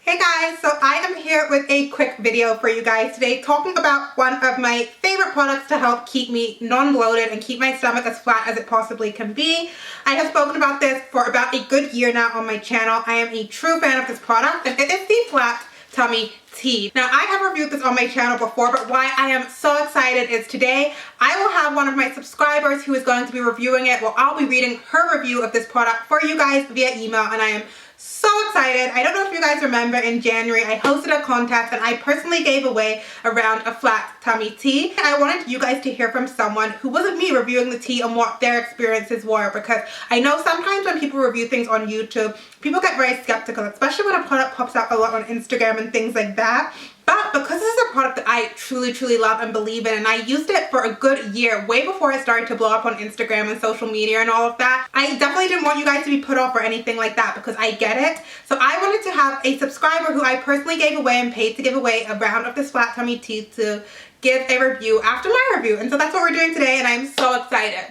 Hey guys, so I am here with a quick video for you guys today talking about one of my favorite products to help keep me non-bloated and keep my stomach as flat as it possibly can be. I have spoken about this for about a good year now on my channel. I am a true fan of this product and it is the Flat Tummy Tea. Now I have reviewed this on my channel before, but why I am so excited is today I will have one of my subscribers who is going to be reviewing it. Well, I'll be reading her review of this product for you guys via email and I am so excited. I don't know if you guys remember, in January I hosted a contest and I personally gave away a round of Flat Tummy Tea. I wanted you guys to hear from someone who wasn't me reviewing the tea and what their experiences were, because I know sometimes when people review things on YouTube, people get very skeptical, especially when a product pops up a lot on Instagram and things like that. But because this is a product that I truly love and believe in, and I used it for a good year, way before it started to blow up on Instagram and social media and all of that, I definitely didn't want you guys to be put off or anything like that, because I get it. So I wanted to have a subscriber who I personally gave away and paid to give away a round of this Flat Tummy Tea to give a review after my review. And so that's what we're doing today and I'm so excited.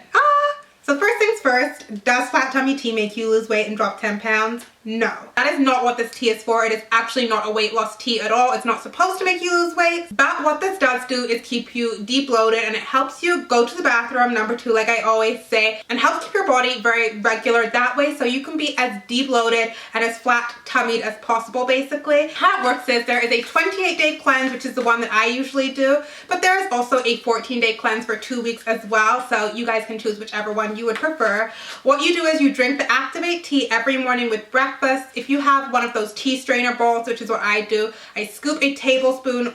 So first things first, does Flat Tummy Tea make you lose weight and drop 10 pounds? No. That is not what this tea is for. It is actually not a weight loss tea at all. It's not supposed to make you lose weight. But what this does do is keep you de-bloated, and it helps you go to the bathroom, number two, like I always say, and helps keep your body very regular that way so you can be as de-bloated and as flat-tummied as possible, basically. How it works is there is a 28-day cleanse, which is the one that I usually do, but there is also a 14-day cleanse for 2 weeks as well, so you guys can choose whichever one you would prefer. What you do is you drink the Activate tea every morning with breakfast. If you have one of those tea strainer bowls, which is what I do, I scoop a teaspoon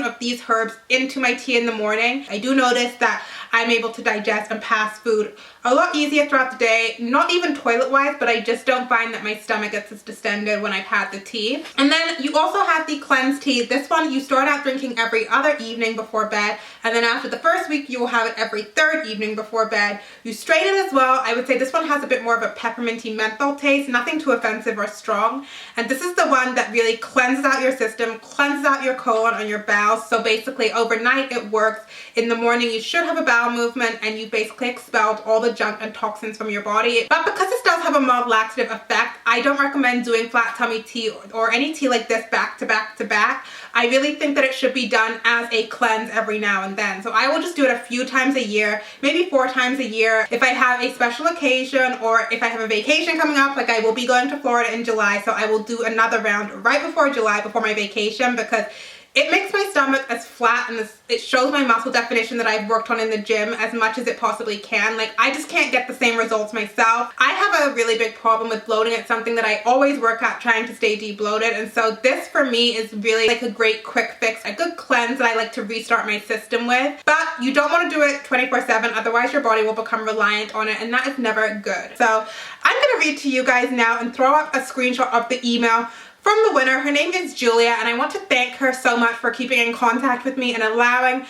of these herbs into my tea in the morning. I do notice that I'm able to digest and pass food a lot easier throughout the day, not even toilet wise, but I just don't find that my stomach gets as distended when I've had the tea. And then you also have the cleanse tea. This one you start out drinking every other evening before bed, and then after the first week you will have it every third evening before bed. You strain it as well. I would say this one has a bit more of a pepperminty menthol taste, nothing too offensive or strong. And this is the one that really cleanses out your system, cleanses out your colon and your bowels. So basically overnight it works. In the morning you should have a bowel movement and you basically expelled all the junk and toxins from your body. But because this does have a mild laxative effect, I don't recommend doing Flat Tummy Tea or any tea like this back to back to back. I really think that it should be done as a cleanse every now and then. So I will just do it a few times a year, maybe 4 times a year. If I have a special occasion or if I have a vacation coming up, like I will be going to Florida in July, so I will do another round right before July, before my vacation, because it makes my stomach as flat and it shows my muscle definition that I've worked on in the gym as much as it possibly can. Like, I just can't get the same results myself. I have a really big problem with bloating. It's something that I always work at, trying to stay de-bloated. And so this for me is really like a great quick fix, a good cleanse that I like to restart my system with. But you don't want to do it 24/7, otherwise your body will become reliant on it, and that is never good. So I'm going to read to you guys now and throw up a screenshot of the email from the winner. Her name is Julia, and I want to thank her so much for keeping in contact with me and allowing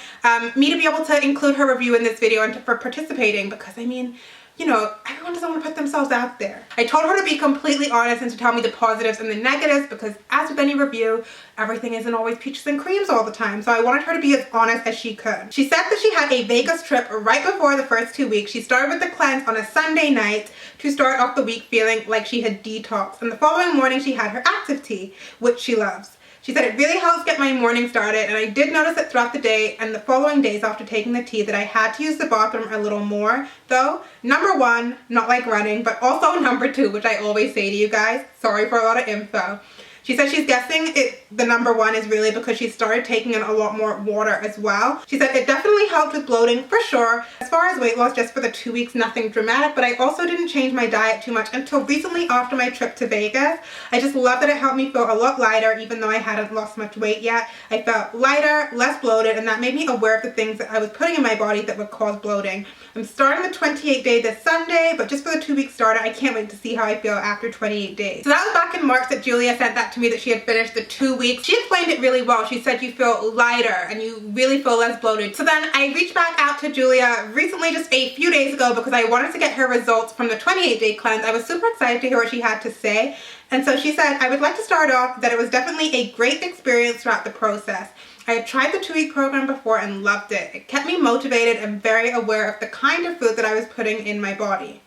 me to be able to include her review in this video and for participating, because I mean, you know, everyone doesn't want to put themselves out there. I told her to be completely honest and to tell me the positives and the negatives, because as with any review, everything isn't always peaches and creams all the time. So I wanted her to be as honest as she could. She said that she had a Vegas trip right before the first 2 weeks. She started with the cleanse on a Sunday night to start off the week feeling like she had detoxed. And the following morning she had her Active tea, which she loves. She said it really helps get my morning started, and I did notice it throughout the day and the following days after taking the tea that I had to use the bathroom a little more, though. Number one, not like running, but also number two, which I always say to you guys, sorry for a lot of info. She said she's guessing the number one is really because she started taking in a lot more water as well. She said it definitely helped with bloating for sure. As far as weight loss, just for the 2 weeks, nothing dramatic, but I also didn't change my diet too much until recently after my trip to Vegas. I just love that it helped me feel a lot lighter, even though I hadn't lost much weight yet. I felt lighter, less bloated, and that made me aware of the things that I was putting in my body that would cause bloating. I'm starting the 28-day this Sunday, but just for the 2-week starter, I can't wait to see how I feel after 28 days. So that was back in March that Julia sent that to me, that she had finished the 2 weeks. She explained it really well. She said you feel lighter and you really feel less bloated. So then I reached back out to Julia recently, just a few days ago, because I wanted to get her results from the 28-day cleanse. I was super excited to hear what she had to say. And so she said, I would like to start off that it was definitely a great experience throughout the process. I had tried the 2-week program before and loved it. It kept me motivated and very aware of the kind of food that I was putting in my body.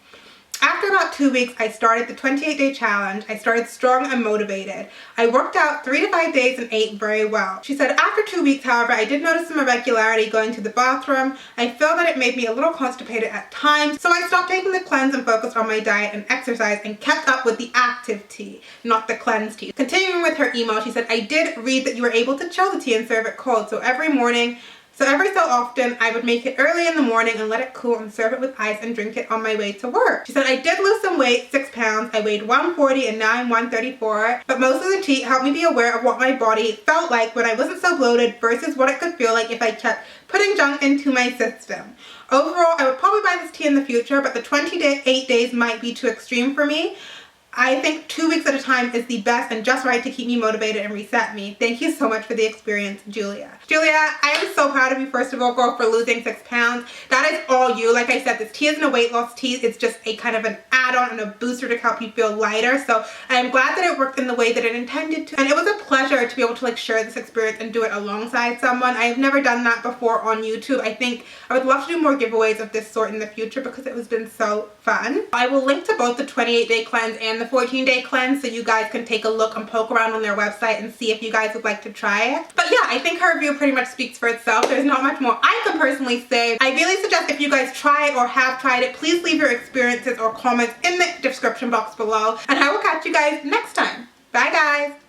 After about 2 weeks, I started the 28-day challenge. I started strong and motivated. I worked out 3 to 5 days and ate very well. She said, after 2 weeks, however, I did notice some irregularity going to the bathroom. I feel that it made me a little constipated at times, so I stopped taking the cleanse and focused on my diet and exercise and kept up with the active tea, not the cleanse tea. Continuing with her email, she said, I did read that you were able to chill the tea and serve it cold, so every so often, I would make it early in the morning and let it cool and serve it with ice and drink it on my way to work. She said, I did lose some weight, 6 pounds. I weighed 140 and now I'm 134. But most of the tea helped me be aware of what my body felt like when I wasn't so bloated versus what it could feel like if I kept putting junk into my system. Overall, I would probably buy this tea in the future, but the 28 days might be too extreme for me. I think 2 weeks at a time is the best and just right to keep me motivated and reset me. Thank you so much for the experience, Julia. Julia, I am so proud of you, first of all, girl, for losing 6 pounds. That is all you. Like I said, this tea isn't a weight loss tea. It's just a kind of an add-on and a booster to help you feel lighter. So I am glad that it worked in the way that it intended to. And it was a pleasure to be able to like share this experience and do it alongside someone. I have never done that before on YouTube. I think I would love to do more giveaways of this sort in the future because it has been so fun. I will link to both the 28-day cleanse and the 14-day cleanse so you guys can take a look and poke around on their website and see if you guys would like to try it. But yeah, I think her review pretty much speaks for itself. There's not much more I can personally say. I really suggest if you guys try it or have tried it, please leave your experiences or comments in the description box below, and I will catch you guys next time. Bye guys!